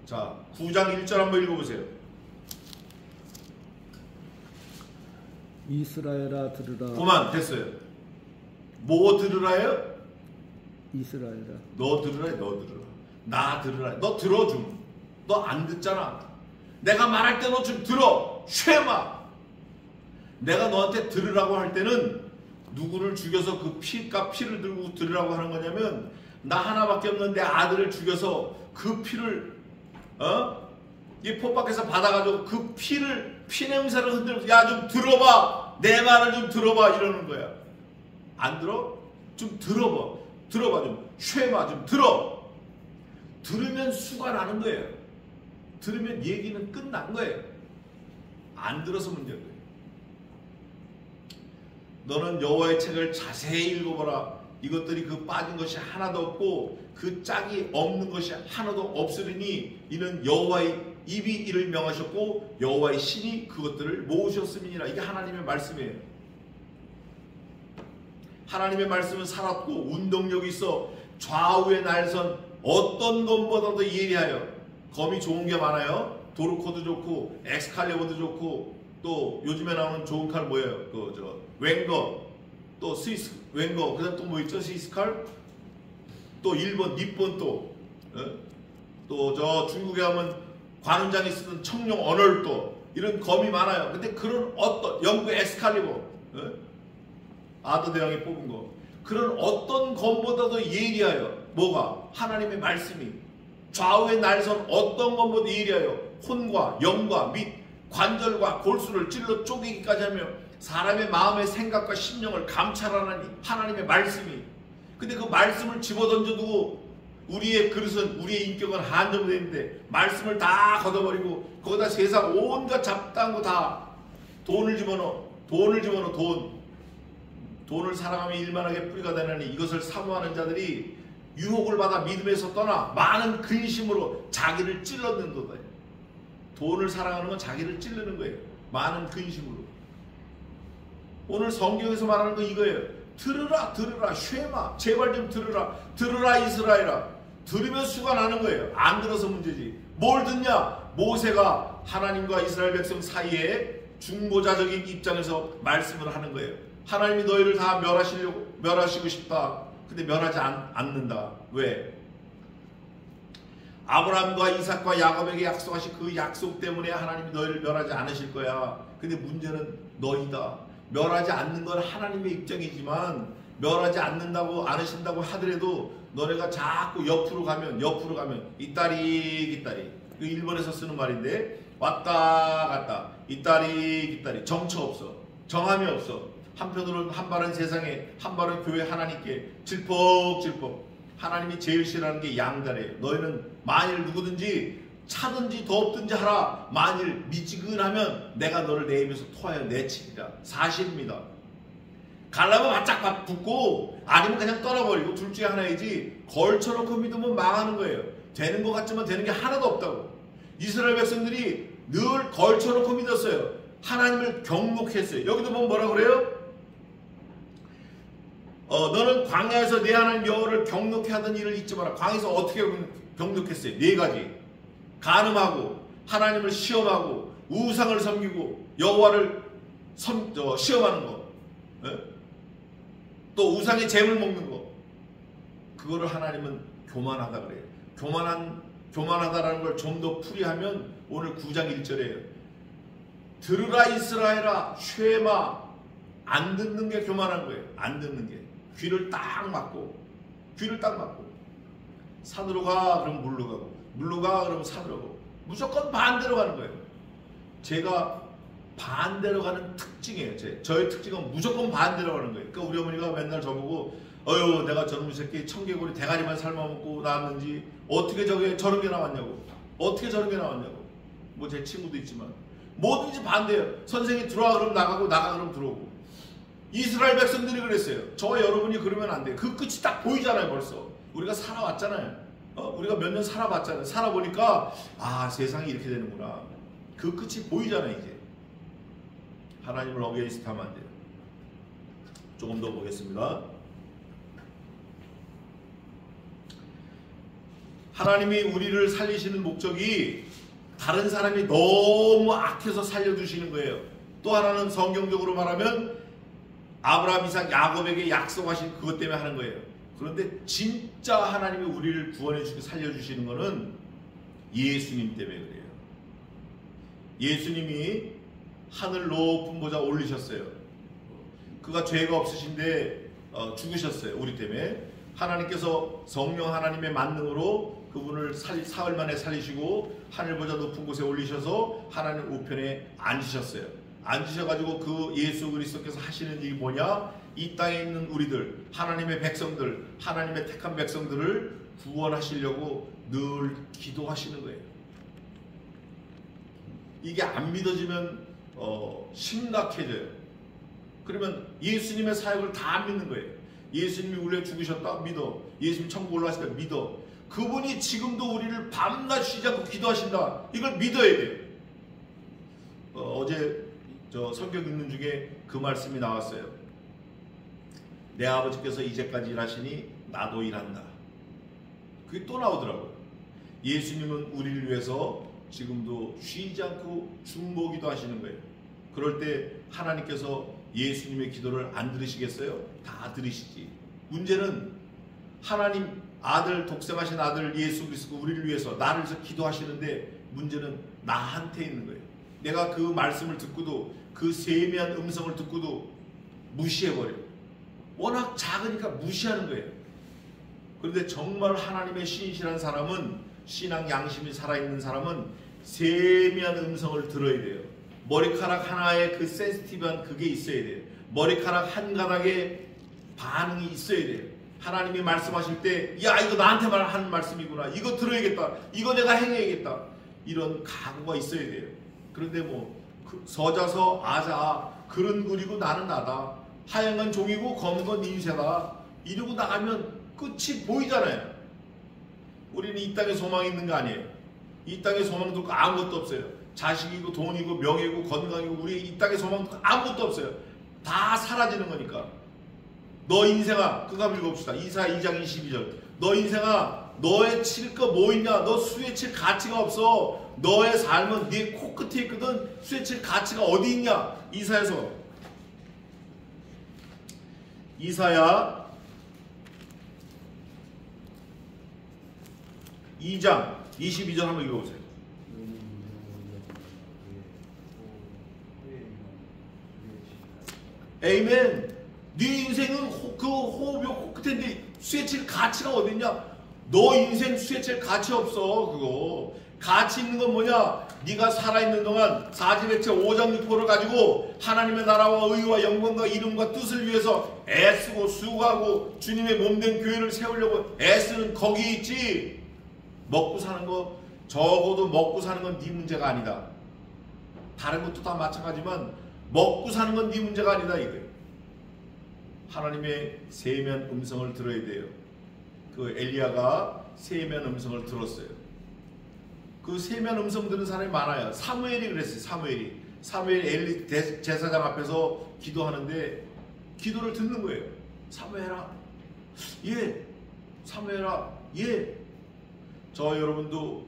자, 9장 1절 한번 읽어보세요. 이스라엘아 들으라. 그만 됐어요. 뭐 들으라요? 이스라엘아. 너 들으라, 너 들으라. 나 들으라. 너 들어줌. 너 안 듣잖아. 내가 말할 때 너 좀 들어. 쉐마. 내가 너한테 들으라고 할 때는 누구를 죽여서 그 피를 들고 들으라고 하는 거냐면 나 하나밖에 없는 내 아들을 죽여서 그 피를 이 포박에서 받아가지고 그 피 냄새를 흔들면서 야 좀 들어봐. 내 말을 좀 들어봐 이러는 거야. 안 들어? 좀 들어봐. 들어봐 좀. 쉐마 좀 들어. 들으면 수가 나는 거예요. 들으면 얘기는 끝난 거예요. 안 들어서 문제인 거예요. 너는 여호와의 책을 자세히 읽어보라. 이것들이 그 빠진 것이 하나도 없고 그 짝이 없는 것이 하나도 없으리니 이는 여호와의 입이 이를 명하셨고 여호와의 신이 그것들을 모으셨음이니라. 이게 하나님의 말씀이에요. 하나님의 말씀은 살았고 운동력이 있어 좌우의 날선 어떤 것보다도 예리하여. 검이 좋은 게 많아요. 도르코도 좋고 엑스칼리버도 좋고 또 요즘에 나오는 좋은 칼 뭐예요? 웸거, 또 스위스 웸거, 그다음 또 뭐 있죠? 스위스 칼, 또 일본, 니폰 또 저 중국에 가면 관원장이 쓰던 청룡 언얼도 이런 검이 많아요. 근데 그런 어떤 영국 엑스칼리버, 아더 대왕이 뽑은 거, 그런 어떤 검보다도 예리하여 뭐가? 하나님의 말씀이 좌우의 날선 어떤 것보다 예리하여 혼과 영과 및 관절과 골수를 찔러 쪼개기까지 하며 사람의 마음의 생각과 심령을 감찰하나니 하나님의 말씀이. 근데 그 말씀을 집어던져두고 우리의 그릇은, 우리의 인격은 한정되어 있는데 말씀을 다 걷어버리고 거기다 세상 온갖 잡다한 거 다 돈을 집어넣어. 돈을 사랑하며 일만하게 뿌리가 되나니 이것을 사모하는 자들이 유혹을 받아 믿음에서 떠나 많은 근심으로 자기를 찔러넣는도다. 돈을 사랑하는 건 자기를 찌르는 거예요. 많은 근심으로. 오늘 성경에서 말하는 건 이거예요. 들으라, 쉐마. 제발 좀 들으라 이스라엘아. 들으면 수가 나는 거예요. 안 들어서 문제지. 뭘 듣냐? 모세가 하나님과 이스라엘 백성 사이에 중보자적인 입장에서 말씀을 하는 거예요. 하나님이 너희를 다 멸하시고 싶다. 근데 멸하지 않는다. 왜? 아브라함과 이삭과 야곱에게 약속하신 그 약속 때문에 하나님이 너희를 멸하지 않으실 거야. 근데 문제는 너희다. 멸하지 않는 건 하나님의 입장이지만 멸하지 않는다고 않으신다고 하더라도 너네가 자꾸 옆으로 가면 이따리 그 일본에서 쓰는 말인데 왔다 갔다 이따리 정처 없어. 정함이 없어. 한편으로는 한 발은 세상에 한 발은 교회 하나님께 질퍽질퍽. 하나님이 제일 싫어하는 게 양다리예요. 너희는 만일 누구든지 차든지 덥든지 하라. 만일 미지근하면 내가 너를 내 입에서 토하여 내치리라. 사실입니다. 갈라면 바짝 붙고 아니면 그냥 떠나버리고 둘 중에 하나이지 걸쳐놓고 믿으면 망하는 거예요. 되는 것 같지만 되는 게 하나도 없다고. 이스라엘 백성들이 늘 걸쳐놓고 믿었어요. 하나님을 경록했어요. 여기도 보면 뭐라 그래요? 너는 광야에서 내 하나님 여호와를 경록해 하던 일을 잊지 마라. 광야에서 어떻게 경록했어요? 4가지. 간음하고 하나님을 시험하고 우상을 섬기고 여호와를 시험하는 거. 또 우상의 재물 먹는 거. 그거를 하나님은 교만하다 그래요. 교만하다라는 걸 좀 더 풀이하면 오늘 9장 1절에요. 들으라 이스라엘아 쉐마. 안 듣는 게 교만한 거예요. 안 듣는 게. 귀를 딱 막고 산으로 가 그러면 물로 가고 물로 가 그러면 산으로 가고 무조건 반대로 가는 거예요. 제가 반대로 가는 특징이에요. 저의 특징은 무조건 반대로 가는 거예요. 그러니까 우리 어머니가 맨날 저보고 내가 저놈의 새끼 청개구리 대가리만 삶아먹고 나왔는지 어떻게 저런 게 나왔냐고. 뭐 제 친구도 있지만 뭐든지 반대예요. 선생이 들어와 그러면 나가고 나가 그러면 들어오고. 이스라엘 백성들이 그랬어요. 저와 여러분이 그러면 안 돼요. 그 끝이 딱 보이잖아요. 벌써 우리가 살아왔잖아요. 우리가 몇 년 살아봤잖아요. 살아보니까 세상이 이렇게 되는구나. 그 끝이 보이잖아요. 이제 하나님을 어게인스트 하면 안 돼요. 조금 더 보겠습니다. 하나님이 우리를 살리시는 목적이 다른 사람이 너무 악해서 살려주시는 거예요. 또 하나는 성경적으로 말하면 아브라함, 이삭, 야곱에게 약속하신 그것 때문에 하는 거예요. 그런데 진짜 하나님이 우리를 구원해주고 살려주시는 것은 예수님 때문에 그래요. 예수님이 하늘 높은 보좌 올리셨어요. 그가 죄가 없으신데 죽으셨어요. 우리 때문에. 하나님께서 성령 하나님의 만능으로 그분을 사흘 만에 살리시고 하늘보다 높은 곳에 올리셔서 하나님 우편에 앉으셨어요. 앉으셔가지고 그 예수 그리스도께서 하시는 일이 뭐냐? 이 땅에 있는 우리들, 하나님의 백성들, 하나님의 택한 백성들을 구원하시려고 늘 기도하시는 거예요. 이게 안 믿어지면 심각해져요. 그러면 예수님의 사역을 다 안 믿는 거예요. 예수님이 우리를 죽으셨다? 믿어. 예수님 천국 올라가시다? 믿어. 그분이 지금도 우리를 밤낮 쉬지 않고 기도하신다. 이걸 믿어야 돼요. 어제 성경 읽는 중에 그 말씀이 나왔어요. 내 아버지께서 이제까지 일하시니 나도 일한다. 그게 또 나오더라고요. 예수님은 우리를 위해서 지금도 쉬지 않고 중보기도 하시는 거예요. 그럴 때 하나님께서 예수님의 기도를 안 들으시겠어요? 다 들으시지. 문제는 하나님 아들, 독생하신 아들 예수 그리스도 우리를 위해서 나를 위해서 기도하시는데 문제는 나한테 있는 거예요. 내가 그 말씀을 듣고도 그 세미한 음성을 듣고도 무시해버려요. 워낙 작으니까 무시하는 거예요. 그런데 정말 하나님의 신실한 사람은, 신앙 양심이 살아있는 사람은 세미한 음성을 들어야 돼요. 머리카락 하나에 그 센시티브한 그게 있어야 돼요. 머리카락 한 가닥에 반응이 있어야 돼요. 하나님이 말씀하실 때 야 이거 나한테 하는 말씀이구나. 이거 들어야겠다. 이거 내가 행해야겠다. 이런 각오가 있어야 돼요. 그런데 서자서 아자 글은 그리고 나는 나다. 하얀 건 종이고 검은 건 인쇄다. 이러고 나가면 끝이 보이잖아요. 우리는 이 땅에 소망이 있는 거 아니에요. 이 땅에 소망도 없고 아무것도 없어요. 자식이고 돈이고 명예고 건강이고 우리 이 땅에 소망도 아무것도 없어요. 다 사라지는 거니까. 너 인생아, 그거 한번 읽어봅시다. 이사 2장 22절. 너 인생아, 너의 칠 거 뭐 있냐? 너 수에 칠 가치가 없어. 너의 삶은 네 코끝에 있거든. 수에 칠 가치가 어디 있냐? 이사야 2장 22절 한번 읽어보세요. 에이멘. 네 인생은 그 호흡이 코끝인데 수에 칠 가치가 어딨냐? 너 인생 수에 칠 가치 없어. 그거 가치 있는 건 뭐냐? 네가 살아있는 동안 사지백체 오장육부를 가지고 하나님의 나라와 의와 영광과 이름과 뜻을 위해서 애쓰고 수고하고 주님의 몸된 교회를 세우려고 애쓰는 거기에 있지. 먹고 사는 거, 적어도 먹고 사는 건 네 문제가 아니다. 다른 것도 다 마찬가지지만 먹고 사는 건 네 문제가 아니다 이거예요. 하나님의 세면 음성을 들어야 돼요. 그 엘리야가 세면 음성을 들었어요. 그 세면 음성 들은 사람이 많아요. 사무엘이 그랬어요. 사무엘이 엘리 제사장 앞에서 기도하는데 기도를 듣는 거예요. 사무엘아, 예. 사무엘아, 예. 저 여러분도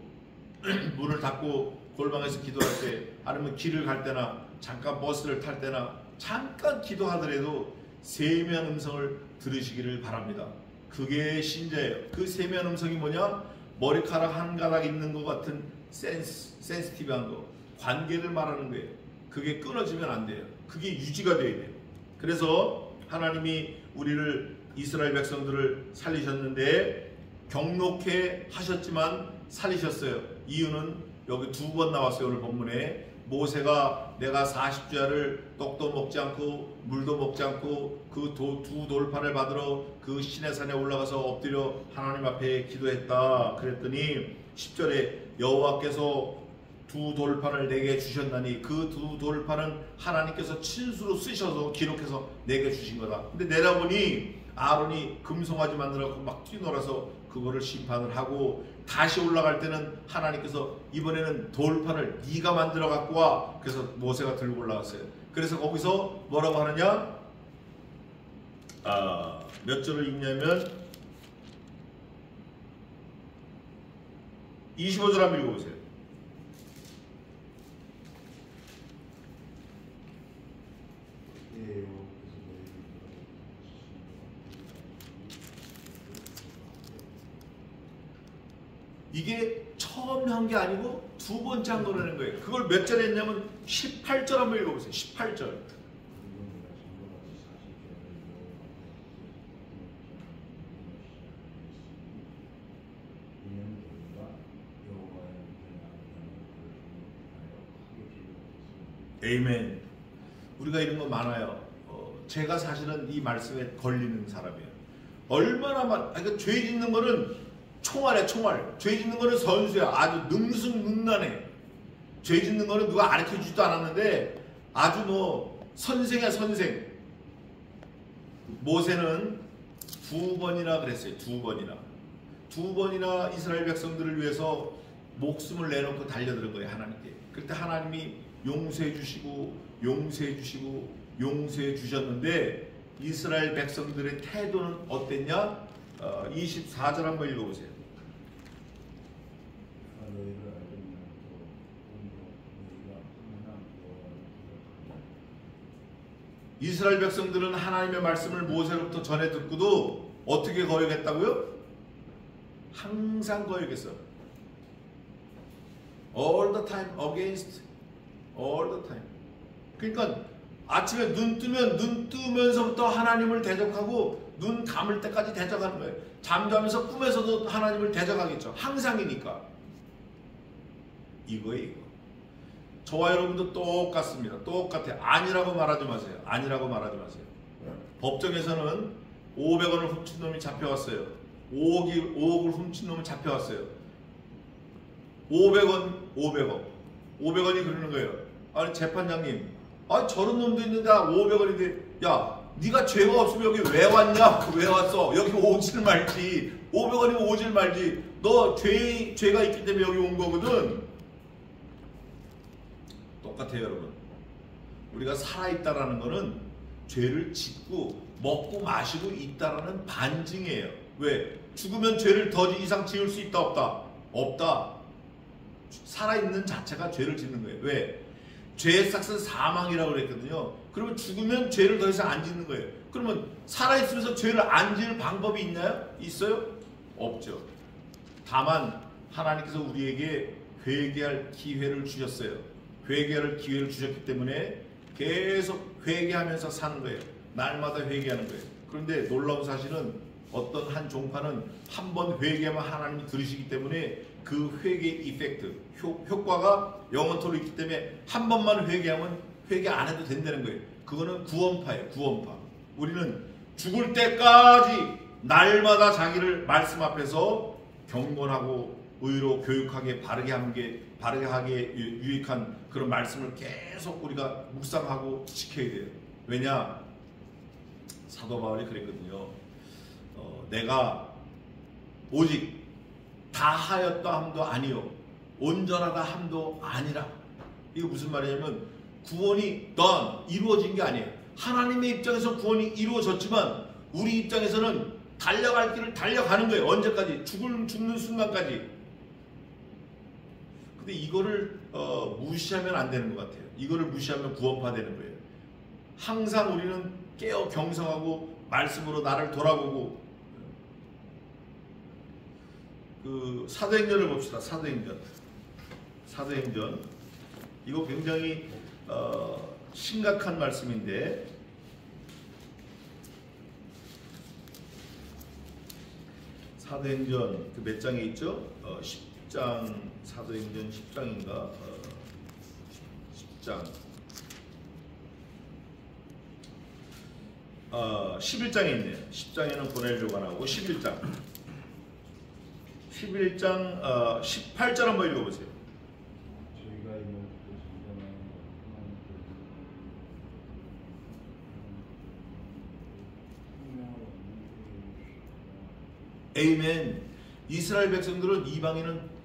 문을 닫고 골방에서 기도할 때 아니면 길을 갈 때나 잠깐 버스를 탈 때나 잠깐 기도하더라도 세미한 음성을 들으시기를 바랍니다. 그게 신자예요. 그 세미한 음성이 뭐냐? 머리카락 한 가닥 있는 것 같은 센시티브한 거, 관계를 말하는 거예요. 그게 끊어지면 안 돼요. 그게 유지가 돼야 돼요. 그래서 하나님이 우리를 이스라엘 백성들을 살리셨는데 경록해 하셨지만 살리셨어요. 이유는 여기 2번 나왔어요. 오늘 본문에 모세가 내가 40주야를 떡도 먹지 않고 물도 먹지 않고 그 두 돌판을 받으러 그 시내산에 올라가서 엎드려 하나님 앞에 기도했다. 그랬더니 10절에 여호와께서 2 돌판을 내게 주셨나니 그 2 돌판은 하나님께서 친수로 쓰셔서 기록해서 내게 주신 거다. 근데 내려보니 아론이 금송아지 만들어서 막 뛰놀아서 그거를 심판을 하고 다시 올라갈 때는 하나님께서 이번에는 돌판을 네가 만들어 갖고 와. 그래서 모세가 들고 올라갔어요. 그래서 거기서 뭐라고 하느냐? 몇 절을 읽냐면 25절 한번 읽어보세요. 이게 처음 한 게 아니고 두 번째 한 거라는 거예요. 그걸 몇 절에 했냐면 18절 한번 읽어보세요. 18절. 에이멘. 우리가 이런 거 많아요. 제가 사실은 이 말씀에 걸리는 사람이에요. 얼마나 그러니까 죄 짓는 거는 총알이야, 총알. 죄 짓는 거는 선수야. 아주 능수능란해. 죄 짓는 거는 누가 가르쳐 주지도 않았는데 아주 뭐 선생이야, 선생. 모세는 2번이나 그랬어요. 2번이나. 2번이나 이스라엘 백성들을 위해서 목숨을 내놓고 달려드는 거예요, 하나님께. 그때 하나님이 용서해 주시고 용서해 주시고 용서해 주셨는데 이스라엘 백성들의 태도는 어땠냐? 24절 한번 읽어보세요. 이스라엘 백성들은 하나님의 말씀을 모세로부터 전해 듣고도 어떻게 거역했다고요? 항상 거역했어. All the time, against, all the time. 그러니까 아침에 눈 뜨면서부터 하나님을 대적하고 눈 감을 때까지 대적하는 거예요. 잠자면서 꿈에서도 하나님을 대적하겠죠. 항상이니까. 이거예요, 이거. 저와 여러분도 똑같습니다. 똑같아요. 아니라고 말하지 마세요. 아니라고 말하지 마세요. 법정에서는 500원을 훔친 놈이 잡혀왔어요. 5억을 훔친 놈이 잡혀왔어요. 500원이 그러는 거예요. 아니 재판장님, 아니 저런 놈도 있는데 500원인데 야 네가 죄가 없으면 여기 왜 왔냐? 왜 왔어? 여기 오질 말지. 500원이면 오질 말지. 너 죄가 있기 때문에 여기 온 거거든. 똑같아요, 여러분. 우리가 살아있다라는 거는 죄를 짓고 먹고 마시고 있다라는 반증이에요. 왜? 죽으면 죄를 더 이상 지을 수 있다 없다? 없다. 살아있는 자체가 죄를 짓는 거예요. 왜? 죄의 삭은 사망이라고 그랬거든요. 그러면 죽으면 죄를 더 이상 안 짓는 거예요. 그러면 살아있으면서 죄를 안 지을 방법이 있나요? 있어요? 없죠. 다만 하나님께서 우리에게 회개할 기회를 주셨어요. 회개할 기회를 주셨기 때문에 계속 회개하면서 사는 거예요. 날마다 회개하는 거예요. 그런데 놀라운 사실은 어떤 한 종파는 한 번 회개하면 하나님이 들으시기 때문에 그 회개 이펙트, 효과가 영원토록 있기 때문에 한 번만 회개하면 회개 안 해도 된다는 거예요. 그거는 구원파예요. 구원파. 우리는 죽을 때까지 날마다 자기를 말씀 앞에서 경건하고 의로 교육하게 바르게 하게 유익한 그런 말씀을 계속 우리가 묵상하고 지켜야 돼요. 왜냐? 사도 바울이 그랬거든요. 내가 오직 다 하였다 함도 아니요 온전하다 함도 아니라. 이거 무슨 말이냐면 구원이 이루어진 게 아니에요. 하나님의 입장에서 구원이 이루어졌지만 우리 입장에서는 달려갈 길을 달려가는 거예요. 언제까지? 죽는 순간까지. 근데 이거를 무시하면 안 되는 것 같아요. 이거를 무시하면 구원파 되는 거예요. 항상 우리는 깨어 경성하고 말씀으로 나를 돌아보고. 그 사도행전을 봅시다. 사도행전 이거 굉장히 심각한 말씀인데 사도행전 그 몇 장에 있죠? 10장 사도행전 10장인가? 10장 11장에 있네요. 10장에는 보내려고 안 하고 11장 18절 한번 읽어보세요. 저희가 이번 에이멘. 이스라엘 백성들은 이방인은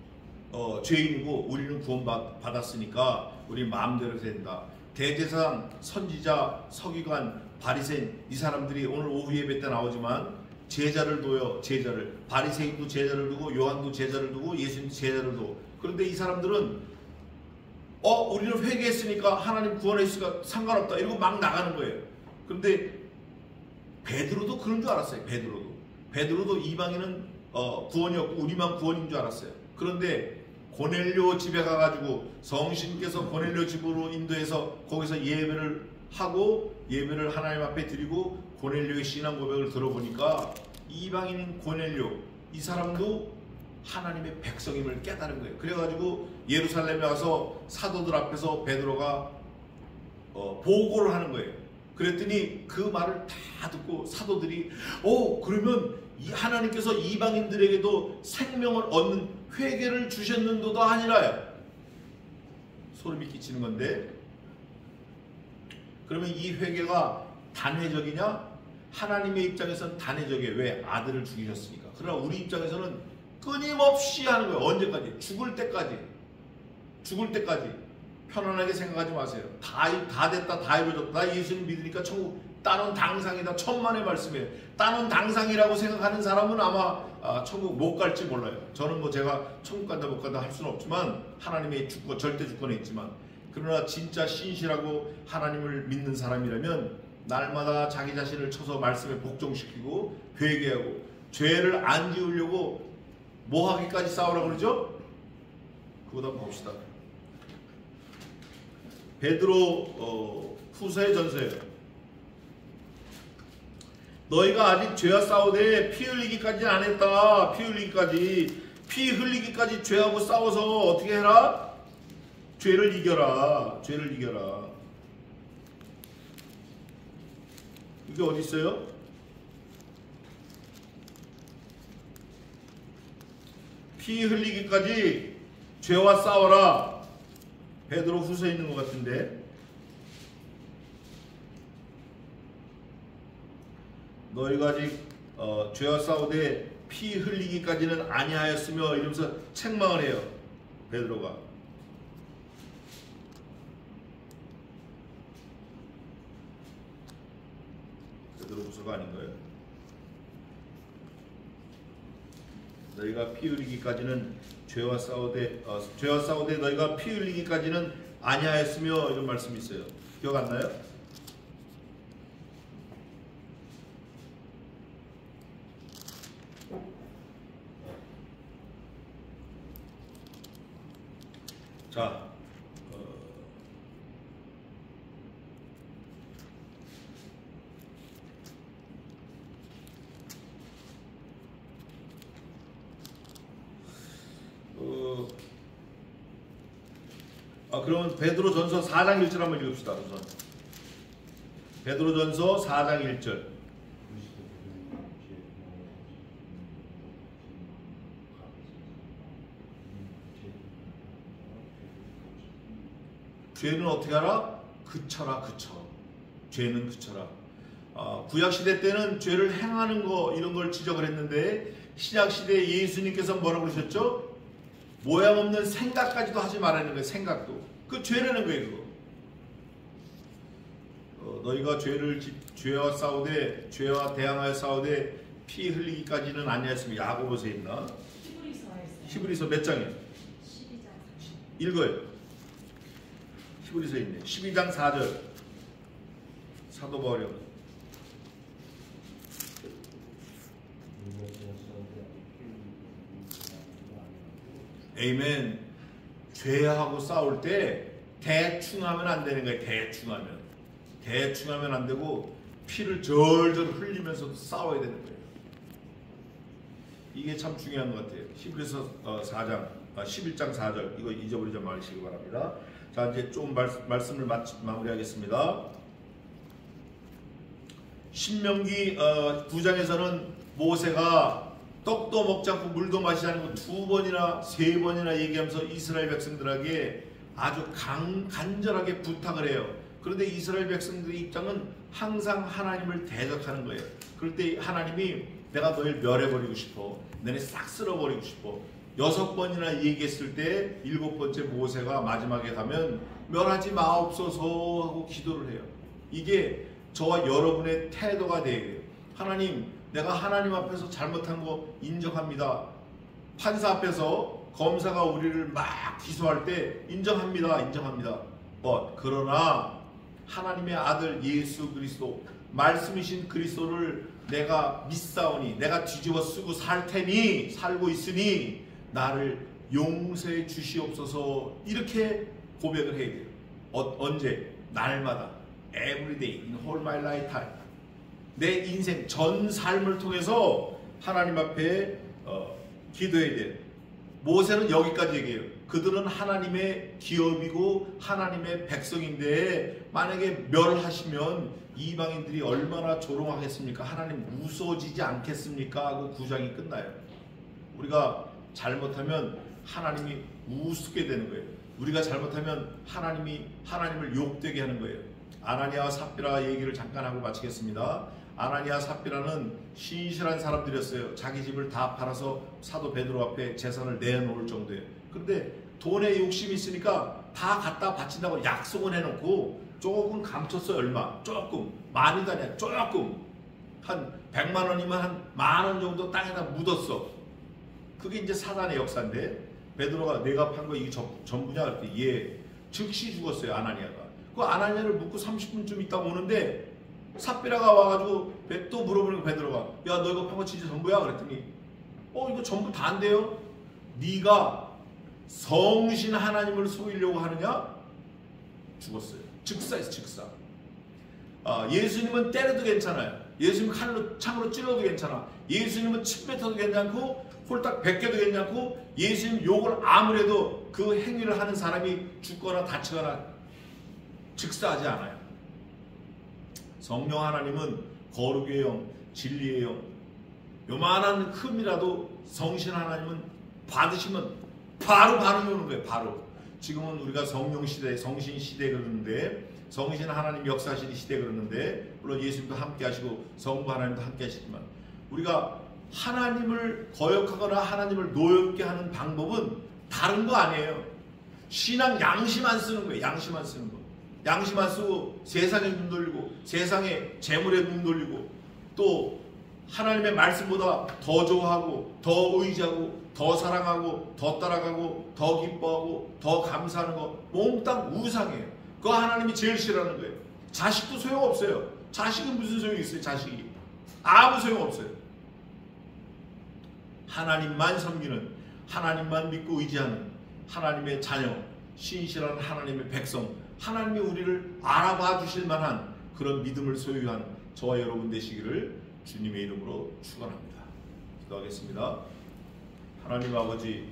죄인이고 우리는 구원받았으니까 우리 마음대로 된다. 대제사장, 선지자, 서기관, 바리새인 이 사람들이 오늘 오후 예배 때 나오지만 제자를 둬요. 제자를. 바리새인도 제자를 두고 요한도 제자를 두고 예수님도 제자를 두고. 그런데 이 사람들은 우리는 회개했으니까 하나님 구원했으니까 상관없다 이러고 막 나가는 거예요. 그런데 베드로도 그런 줄 알았어요. 베드로도 이방인은 구원이 없고 우리만 구원인 줄 알았어요. 그런데 고넬료 집에 가가지고 성신께서 고넬료 집으로 인도해서 거기서 예배를 하고 예배를 하나님 앞에 드리고 고넬료의 신앙 고백을 들어보니까 이방인인 고넬료 이 사람도 하나님의 백성임을 깨달은 거예요. 그래가지고 예루살렘에 와서 사도들 앞에서 베드로가 보고를 하는 거예요. 그랬더니 그 말을 다 듣고 사도들이 그러면 하나님께서 이방인들에게도 생명을 얻는 회개를 주셨는도다 하니라. 소름이 끼치는 건데, 그러면 이 회개가 단회적이냐? 하나님의 입장에서는 단회적이에요. 왜? 아들을 죽이셨으니까. 그러나 우리 입장에서는 끊임없이 하는 거예요. 언제까지? 죽을 때까지 편안하게 생각하지 마세요. 다 됐다, 다 이루어졌다. 나 예수님 믿으니까 천국 따놓은 당상이다. 천만의 말씀이에요. 따놓은 당상이라고 생각하는 사람은 아마 천국 못 갈지 몰라요. 저는 제가 천국 간다 못 간다 할 수는 없지만 하나님의 절대 주권에 있지만, 그러나 진짜 신실하고 하나님을 믿는 사람이라면 날마다 자기 자신을 쳐서 말씀에 복종시키고 회개하고 죄를 안 지으려고 뭐 하기까지 싸우라고 그러죠? 그거다 봅시다. 베드로 후서의 전서예요. 너희가 아직 죄와 싸우되 피 흘리기까지는 안 했다. 피 흘리기까지 죄하고 싸워서 어떻게 해라? 죄를 이겨라. 이게 어디 있어요? 피 흘리기까지 죄와 싸워라. 베드로 후서에 있는 것 같은데, 너희가 아직 죄와 싸우되 피 흘리기까지는 아니하였으며 이러면서 책망을 해요. 베드로가. 베드로 후서가 아닌가요? 너희가 피 흘리기까지는 죄와 싸우되 너희가 피 흘리기까지는 아니하였으며 이런 말씀이 있어요. 기억 안 나요? 자, 그러면 베드로전서 4장 1절 한번 읽읍시다. 우선 베드로전서 4장 1절. 죄는 어떻게 하라? 그쳐라. 죄는 그쳐라. 구약시대 때는 죄를 행하는 거 이런 걸 지적을 했는데, 신약시대에 예수님께서 뭐라고 그러셨죠? 모양 없는 생각까지도 하지 말라는 거예요. 생각도. 그 죄라는 거예요. 그거. 너희가 죄와 싸우되 죄와 대항하여 싸우되 피 흘리기까지는 아니었으면 야고보서에 있나? 히브리서 몇 장이에요? 12장. 읽어요. 히브리서에 있네. 12장 4절. 사도 바울이. 에이멘. 죄하고 싸울 때 대충 하면 안 되는 거예요. 대충 하면 안 되고 피를 절절 흘리면서도 싸워야 되는 거예요. 이게 참 중요한 것 같아요. 히브리서 11장 4절. 이거 잊어버리지 마시기 바랍니다. 자, 이제 좀 말씀을 마무리하겠습니다. 신명기 9장에서는 모세가 떡도 먹지 않고 물도 마시지 않고 2번이나 3번이나 얘기하면서 이스라엘 백성들에게 아주 간절하게 부탁을 해요. 그런데 이스라엘 백성들의 입장은 항상 하나님을 대적하는 거예요. 그럴 때 하나님이 내가 너희를 멸해버리고 싶어. 너네 싹 쓸어버리고 싶어. 6번이나 얘기했을 때 7번째 모세가 마지막에 가면 멸하지 마옵소서 하고 기도를 해요. 이게 저와 여러분의 태도가 돼요. 하나님, 내가 하나님 앞에서 잘못한 거 인정합니다. 판사 앞에서 검사가 우리를 막 기소할 때 인정합니다. 인정합니다. 그러나 하나님의 아들 예수 그리스도, 말씀이신 그리스도를 내가 믿사오니, 내가 뒤집어 쓰고 살 테니, 살고 있으니 나를 용서해 주시옵소서. 이렇게 고백을 해야 돼요. 언제? 날마다. Every day, in whole my lifetime. 내 인생 전 삶을 통해서 하나님 앞에 기도해야 돼요. 모세는 여기까지 얘기해요. 그들은 하나님의 기업이고 하나님의 백성인데 만약에 멸하시면 이방인들이 얼마나 조롱하겠습니까? 하나님 무서워지지 않겠습니까? 하고 9장이 끝나요. 우리가 잘못하면 하나님이 우습게 되는 거예요. 우리가 잘못하면 하나님을 욕되게 하는 거예요. 아나니아와 삽비라 얘기를 잠깐 하고 마치겠습니다. 아나니아 삽비라는 신실한 사람들이었어요. 자기 집을 다 팔아서 사도 베드로 앞에 재산을 내놓을 정도예요. 그런데 돈에 욕심이 있으니까 다 갖다 바친다고 약속을 해놓고 조금 감췄어요. 얼마? 조금. 많이도 아니야. 조금. 한 100만 원이면 한 10,000원 정도 땅에다 묻었어. 그게 이제 사단의 역사인데 베드로가 내가 판 거 이게 전부냐? 그랬더니 예. 즉시 죽었어요. 아나니아가. 그 아나니아를 묻고 30분쯤 있다 오는데 삽비라가 와가지고 또 물어보는 거 베드로가 야 너 이거 판 거 진짜 전부야? 그랬더니 이거 전부 다 안 돼요? 네가 성신 하나님을 속이려고 하느냐? 죽었어요. 즉사했어. 즉사. 예수님은 때려도 괜찮아요. 예수님 칼로 창으로 찔러도 괜찮아. 예수님은 침 뱉어도 괜찮고 홀딱 벗겨도 괜찮고 예수님 욕을 아무래도 그 행위를 하는 사람이 죽거나 다치거나 즉사하지 않아요. 성령 하나님은 거룩의 영, 진리의 영, 요만한 흠이라도 성신 하나님은 받으시면 바로 반응이 오는 거예요. 바로. 지금은 우리가 성령 시대, 성신 시대 그러는데 성신 하나님 역사하시는 시대 그러는데 물론 예수님도 함께 하시고 성부 하나님도 함께 하시지만 우리가 하나님을 거역하거나 하나님을 노엽게 하는 방법은 다른 거 아니에요. 신앙 양심 안 쓰는 거예요. 양심 안 쓰는 거. 양심 안 쓰고 세상에 눈 돌리고 세상에 재물에 눈 돌리고 또 하나님의 말씀보다 더 좋아하고 더 의지하고 더 사랑하고 더 따라가고 더 기뻐하고 더 감사하는 거 몽땅 우상이에요. 그거 하나님이 제일 싫어하는 거예요. 자식도 소용없어요. 자식은 무슨 소용이 있어요. 자식이 아무 소용없어요. 하나님만 섬기는, 하나님만 믿고 의지하는 하나님의 자녀, 신실한 하나님의 백성, 하나님이 우리를 알아봐 주실 만한 그런 믿음을 소유한 저와 여러분 되시기를 주님의 이름으로 축원합니다. 기도하겠습니다. 하나님 아버지,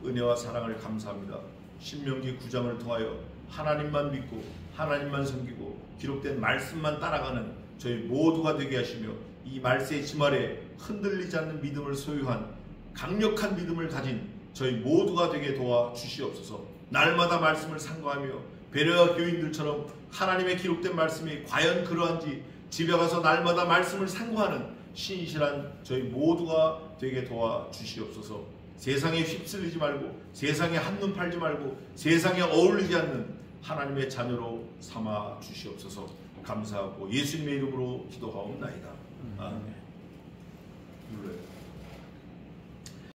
은혜와 사랑을 감사합니다. 신명기 9장을 통하여 하나님만 믿고 하나님만 섬기고 기록된 말씀만 따라가는 저희 모두가 되게 하시며 이 말세의 침 아래 흔들리지 않는 믿음을 소유한 강력한 믿음을 가진 저희 모두가 되게 도와 주시옵소서. 날마다 말씀을 상고하며 베레아 교인들처럼 하나님의 기록된 말씀이 과연 그러한지 집에 가서 날마다 말씀을 상고하는 신실한 저희 모두가 되게 도와 주시옵소서. 세상에 휩쓸리지 말고 세상에 한눈 팔지 말고 세상에 어울리지 않는 하나님의 자녀로 삼아 주시옵소서. 감사하고 예수님의 이름으로 기도하옵나이다. 아멘.